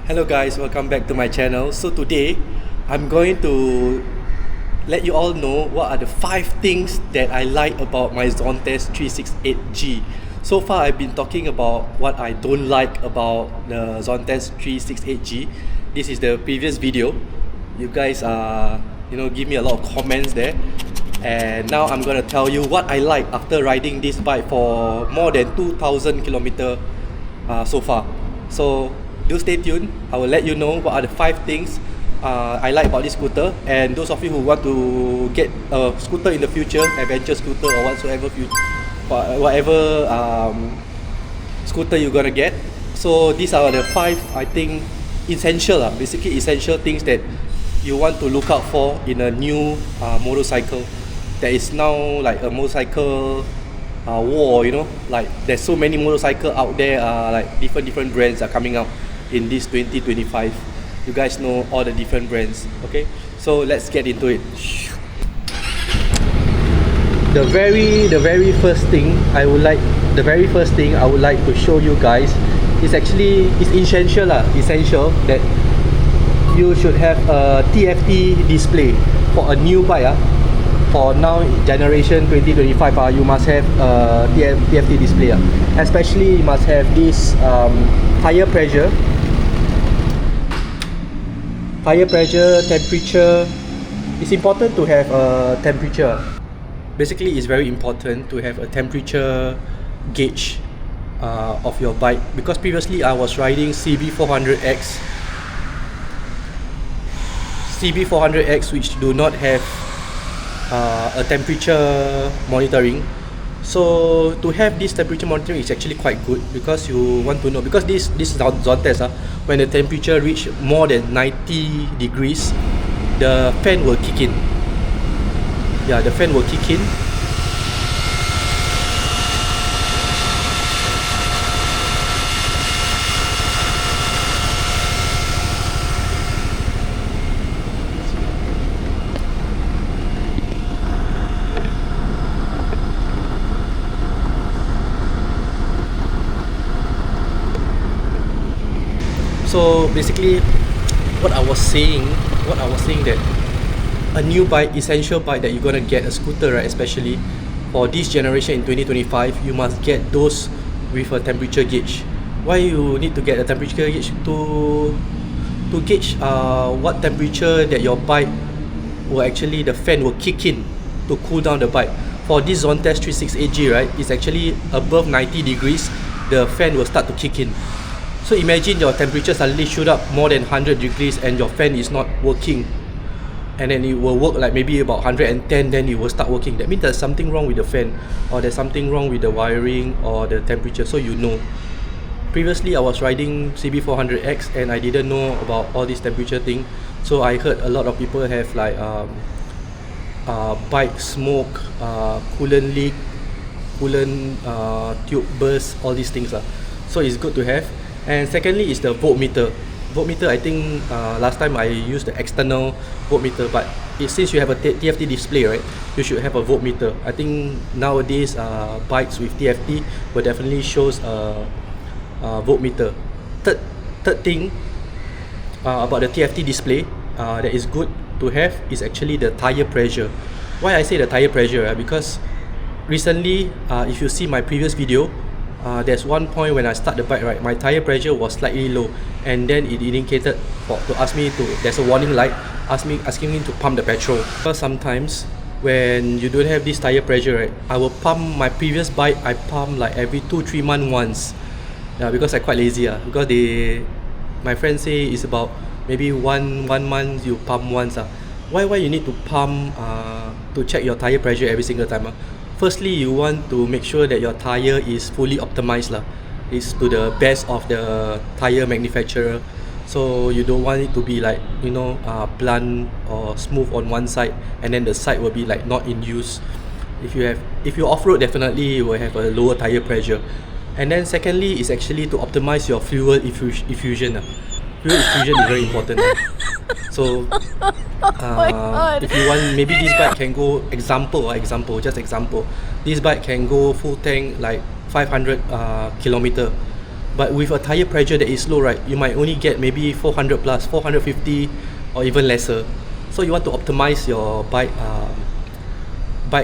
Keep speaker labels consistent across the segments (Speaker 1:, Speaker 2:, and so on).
Speaker 1: Hello guys, welcome back to my channel. So today I'm going to let you all know what are the 5 things that I like about my Zontes 368G. So far I've been talking about what I don't like about the Zontes 368G. This is the previous video. You guys give me a lot of comments there. And now I'm gonna tell you what I like after riding this bike for more than 2,000 kilometers so far. So do stay tuned. I will let you know what are the 5 things I like about this scooter. And those of you who want to get a scooter in the future, adventure scooter or whatever scooter you're gonna get. So these are the 5, I think, basically essential things that you want to look out for in a new motorcycle. There is now like a motorcycle war, like there's so many motorcycles out there, like different brands are coming out in this 2025. You guys know all the different brands. Okay, so let's get into it. The very first thing I would like to show you guys is actually essential that you should have a TFT display for a new bike. For now, generation 2025, you must have a TFT display. Especially you must have this tire pressure, temperature. It's important to have a temperature. Basically, it's very important to have a temperature gauge of your bike, because previously I was riding CB400X, which do not have a temperature monitoring. So to have this temperature monitoring is actually quite good, because you want to know, because this Zontes, when the temperature reach more than 90 degrees, the fan will kick in. Yeah, the fan will kick in. So basically, what I was saying that a new bike, essential bike that you're gonna get, a scooter, right? Especially for this generation in 2025, you must get those with a temperature gauge. Why you need to get a temperature gauge? To gauge what temperature that your bike will actually, the fan will kick in to cool down the bike. For this Zontes 368G, right, it's actually above 90 degrees, the fan will start to kick in. So imagine your temperature suddenly shoot up more than 100 degrees and your fan is not working, and then it will work like maybe about 110, then it will start working. That means there's something wrong with the fan, or there's something wrong with the wiring or the temperature. So you know. Previously I was riding CB400X and I didn't know about all this temperature thing. So I heard a lot of people have like bike smoke, coolant leak, coolant tube burst, all these things. So it's good to have. And secondly is the voltmeter. Voltmeter, I think last time I used the external voltmeter, but since you have a TFT display, right, you should have a voltmeter. I think nowadays bikes with TFT will definitely shows a voltmeter. Third thing about the TFT display that is good to have is actually the tire pressure. Why I say the tire pressure? Because recently, if you see my previous video, there's one point when I start the bike, right, my tire pressure was slightly low, and then it indicated to ask me to, there's a warning light asking me to pump the petrol. Because sometimes when you don't have this tire pressure, right, I will pump my previous bike, I pump like every 2-3 months once. Yeah, because I quite lazy. Because my friends say it's about maybe one month you pump once. Why you need to pump to check your tire pressure every single time? Firstly, you want to make sure that your tire is fully optimized. It's to the best of the tire manufacturer. So you don't want it to be like, blunt or smooth on one side, and then the side will be like not in use. If you off-road, definitely you will have a lower tire pressure. And then secondly is actually to optimize your fuel effusion. Fuel effusion is very important. So if you want, maybe this bike can go, example, this bike can go full tank like 500 kilometer. But with a tire pressure that is low, right, you might only get maybe 400 plus, 450, or even lesser. So you want to optimize your bike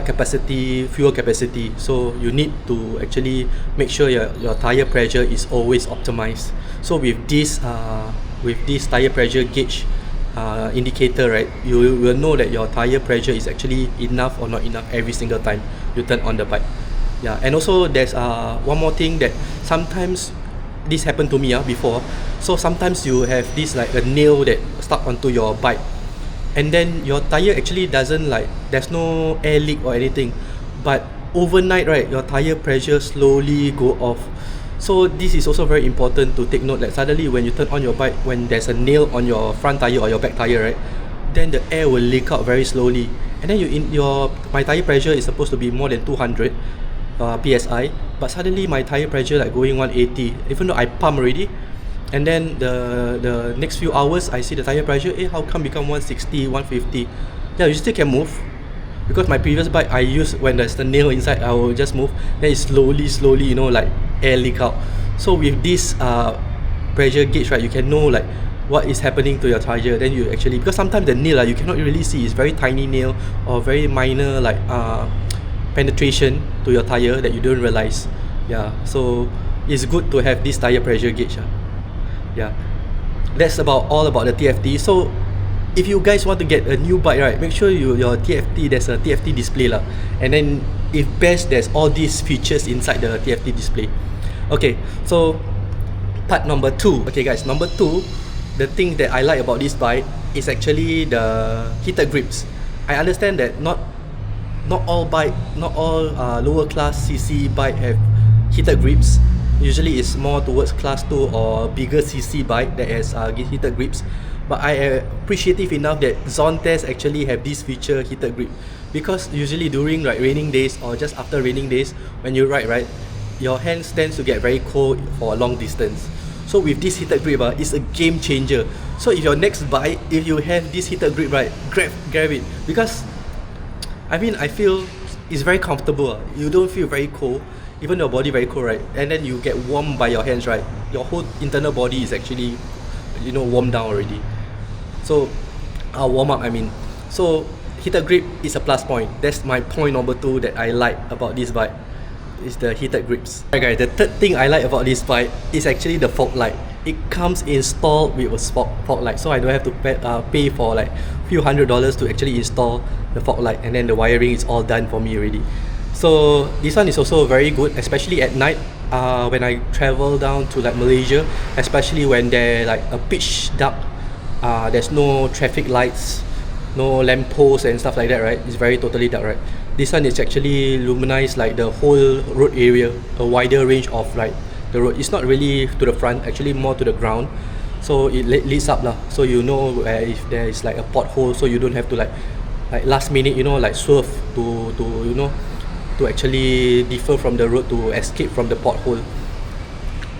Speaker 1: capacity, fuel capacity. So you need to actually make sure your tire pressure is always optimized. So with this tire pressure gauge indicator, right, you will know that your tire pressure is actually enough or not enough every single time you turn on the bike. Yeah, and also there's one more thing that sometimes this happened to me before. So sometimes you have this like a nail that stuck onto your bike, and then your tire actually doesn't like, there's no air leak or anything, but overnight, right, your tire pressure slowly go off. So this is also very important to take note that suddenly when you turn on your bike, when there's a nail on your front tire or your back tire, right, then the air will leak out very slowly, and then my tire pressure is supposed to be more than 200 psi, but suddenly my tire pressure like going 180, even though I pump already. And then the next few hours I see the tire pressure, how come become 160, 150? Yeah, you still can move, because my previous bike I use, when there's the nail inside, I will just move, then it slowly you know, like air leak out. So with this pressure gauge, right, you can know like what is happening to your tire. Then you actually, because sometimes the nail you cannot really see, it's very tiny nail or very minor like penetration to your tire that you don't realize. Yeah, so it's good to have this tire pressure gauge. Yeah, that's all about the TFT. So if you guys want to get a new bike, right, make sure your TFT, there's a TFT display lah. And then if best, there's all these features inside the TFT display. Okay, so part number 2. Okay guys, number 2, the thing that I like about this bike is actually the heated grips. I understand that not all lower class CC bike have heated grips. Usually it's more towards class 2 or bigger CC bike that has heated grips. But I am appreciative enough that Zontes actually have this feature, heated grip, because usually during like raining days or just after raining days, when you ride, right, your hands tends to get very cold for a long distance. So with this heated grip, it's a game changer. So if your next bike, if you have this heated grip, right, grab it, because I mean, I feel it's very comfortable. You don't feel very cold, even your body very cold, right? And then you get warm by your hands, right? Your whole internal body is actually, you know, warmed down already. So warm up, I mean. So heated grip is a plus point. That's my point number 2 that I like about this bike, is the heated grips. Alright guys, the third thing I like about this bike is actually the fog light. It comes installed with a fog light, so I don't have to pay for like few $100s to actually install the fog light, and then the wiring is all done for me already. So this one is also very good, especially at night when I travel down to like Malaysia, especially when they're like a pitch dark, there's no traffic lights, no lamp posts and stuff like that, right? It's very totally dark, right? This one is actually luminized like the whole road area, a wider range of like the road. It's not really to the front, actually more to the ground. So it leads up lah. So you know where if there is like a pothole, so you don't have to like last minute, you know, like swerve to you know, to actually differ from the road to escape from the pothole.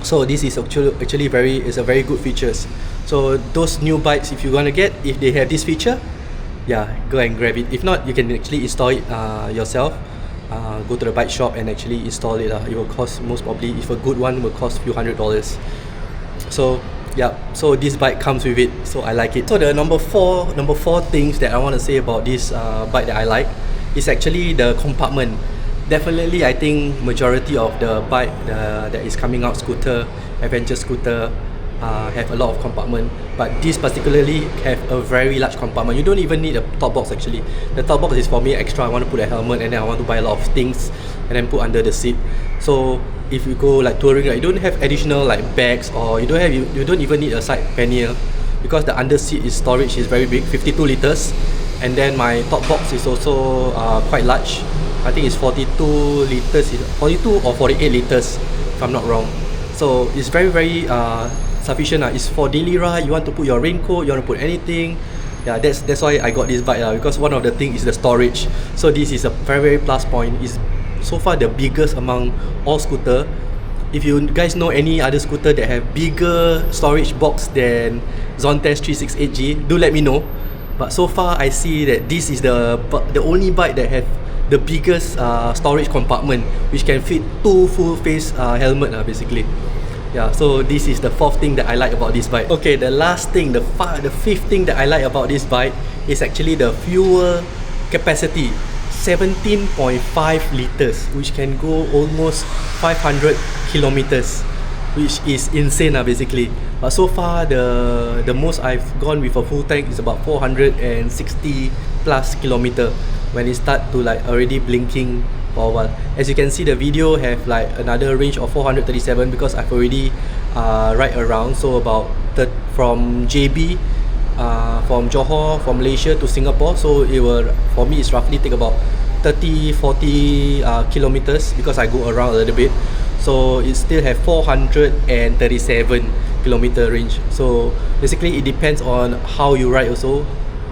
Speaker 1: So this is actually a very good features. So those new bikes, if you want to get, if they have this feature, yeah, go and grab it. If not, you can actually install it yourself. Go to the bike shop and actually install it. It will cost, most probably, if a good one, will cost few $100s. So yeah, so this bike comes with it, so I like it. So the number four things that I want to say about this bike that I like is actually the compartment. Definitely, I think majority of the bike that is coming out, scooter, adventure scooter, have a lot of compartment, but this particularly have a very large compartment. You don't even need a top box actually. The top box is for me extra. I want to put a helmet, and then I want to buy a lot of things and then put under the seat. So if you go like touring, you don't have additional like bags, or you don't even need a side pannier, because the under seat storage is very big, 52 liters, and then my top box is also quite large. I think it's 42 liters, 42 or 48 liters if I'm not wrong. So it's very sufficient. It's for daily ride. You want to put your raincoat, you want to put anything. Yeah, that's why I got this bike, because one of the things is the storage. So this is a very plus point. It's so far the biggest among all scooter. If you guys know any other scooter that have bigger storage box than Zontes 368G, do let me know. But so far I see that this is the only bike that have the biggest storage compartment, which can fit 2 full face helmet basically. Yeah, so this is the fourth thing that I like about this bike. Okay, the last thing, the fifth thing that I like about this bike is actually the fuel capacity. 17.5 liters, which can go almost 500 kilometers, which is insane basically. But so far the most I've gone with a full tank is about 460 plus kilometer when it start to like already blinking for a while. As you can see, the video have like another range of 437 because I've already ride around. So about from JB, from Johor, from Malaysia to Singapore, so it will, for me, it's roughly take about 30-40 kilometers because I go around a little bit. So it still have 437 kilometer range. So basically it depends on how you ride also,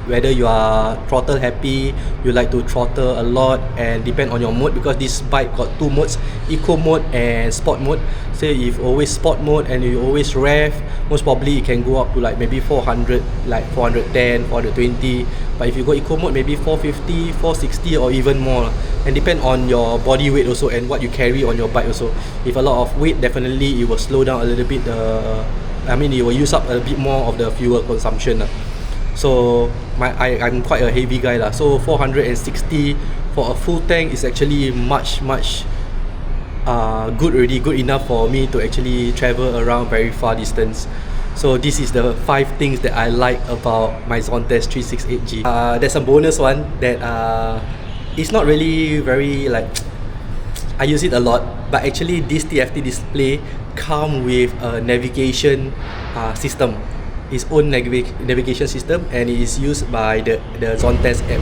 Speaker 1: whether you are throttle happy, you like to throttle a lot, and depend on your mode, because this bike got two modes, eco mode and sport mode. So if always sport mode and you always rev, most probably it can go up to like maybe 400, like 410, 420. But if you go eco mode, maybe 450, 460 or even more, and depend on your body weight also and what you carry on your bike also. If a lot of weight, definitely it will slow down a little bit, it will use up a bit more of the fuel consumption. So I'm quite a heavy guy lah. So 460 for a full tank is actually much good already, good enough for me to actually travel around very far distance. So this is the 5 things that I like about my Zontes 368G. There's a bonus one that it's not really very like I use it a lot, but actually this TFT display come with a navigation system, its own navigation system, and it is used by the Zontes app.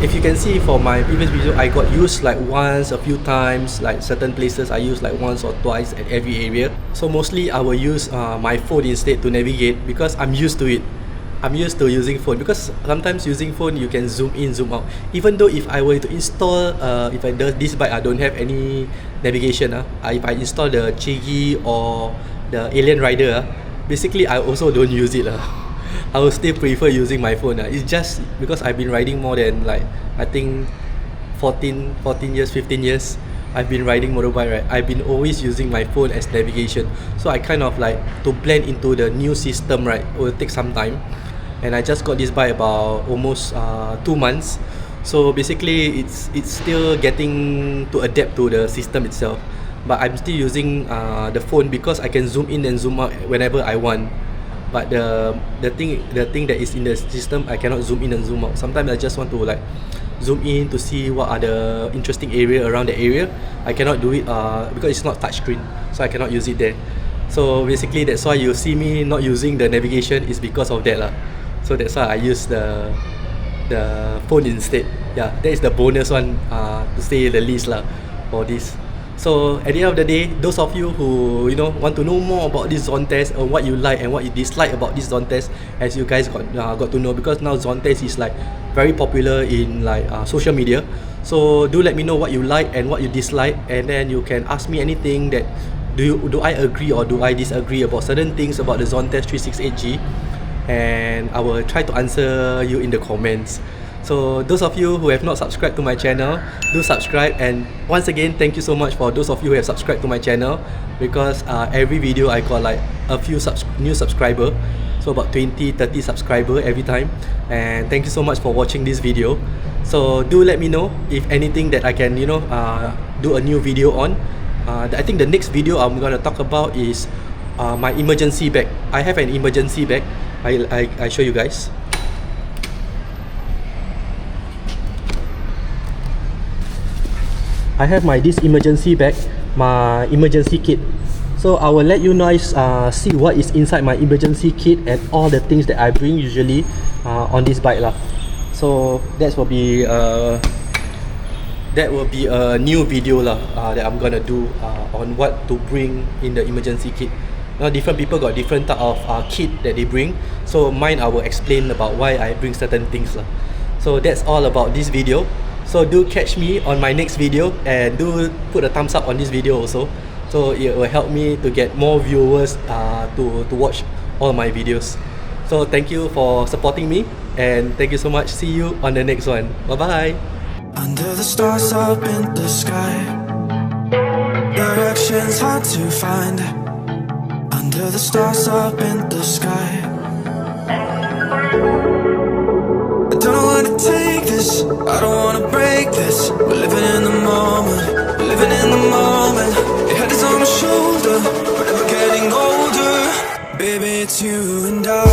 Speaker 1: If you can see for my previous video, I got used like once, a few times, like certain places I use like once or twice at every area. So mostly I will use my phone instead to navigate because I'm used to it. I'm used to using phone because sometimes using phone you can zoom in, zoom out. Even though if I were to install, if I do this bike, I don't have any navigation. If I install the Chigi or the Alien Rider, basically I also don't use it. I will still prefer using my phone. It's just because I've been riding more than like I think 14 years, 15 years I've been riding motorbike, right? I've been always using my phone as navigation. So I kind of like to blend into the new system, right? It will take some time. And I just got this bike about almost 2 months. So basically it's still getting to adapt to the system itself. But I'm still using the phone because I can zoom in and zoom out whenever I want. But the thing that is in the system, I cannot zoom in and zoom out. Sometimes I just want to like zoom in to see what are the interesting area around the area. I cannot do it because it's not touchscreen, so I cannot use it there. So basically that's why you see me not using the navigation is because of that lah. So that's why I use the phone instead. Yeah, that is the bonus one to say the least lah for this. So at the end of the day, those of you who want to know more about this Zontes or what you like and what you dislike about this Zontes, as you guys got to know, because now Zontes is like very popular in like social media. So do let me know what you like and what you dislike, and then you can ask me anything that do I agree or do I disagree about certain things about the Zontes 368G, and I will try to answer you in the comments. So those of you who have not subscribed to my channel, do subscribe. And once again, thank you so much for those of you who have subscribed to my channel, because every video I got like a few new subscriber, so about 20-30 subscriber every time. And thank you so much for watching this video. So do let me know if anything that I can do a new video on. I think the next video I'm gonna talk about is my emergency bag. I have an emergency bag. I show you guys. I have this emergency bag, my emergency kit. So I will let you guys see what is inside my emergency kit and all the things that I bring usually on this bike lah. So that will be a new video lah that I'm gonna do on what to bring in the emergency kit. Different people got different type of kit that they bring. So mine, I will explain about why I bring certain things lah. So that's all about this video. So do catch me on my next video, and do put a thumbs up on this video also, so it will help me to get more viewers to watch all my videos. So thank you for supporting me, and thank you so much. See you on the next one. Bye bye.
Speaker 2: Under the stars up in the sky, directions hard to find. under the stars up in the sky. I don't know where to take this, I don't wanna break this. We're living in the moment, we're living in the moment. Your head is on my shoulder, we're never getting older. Baby, it's you and I.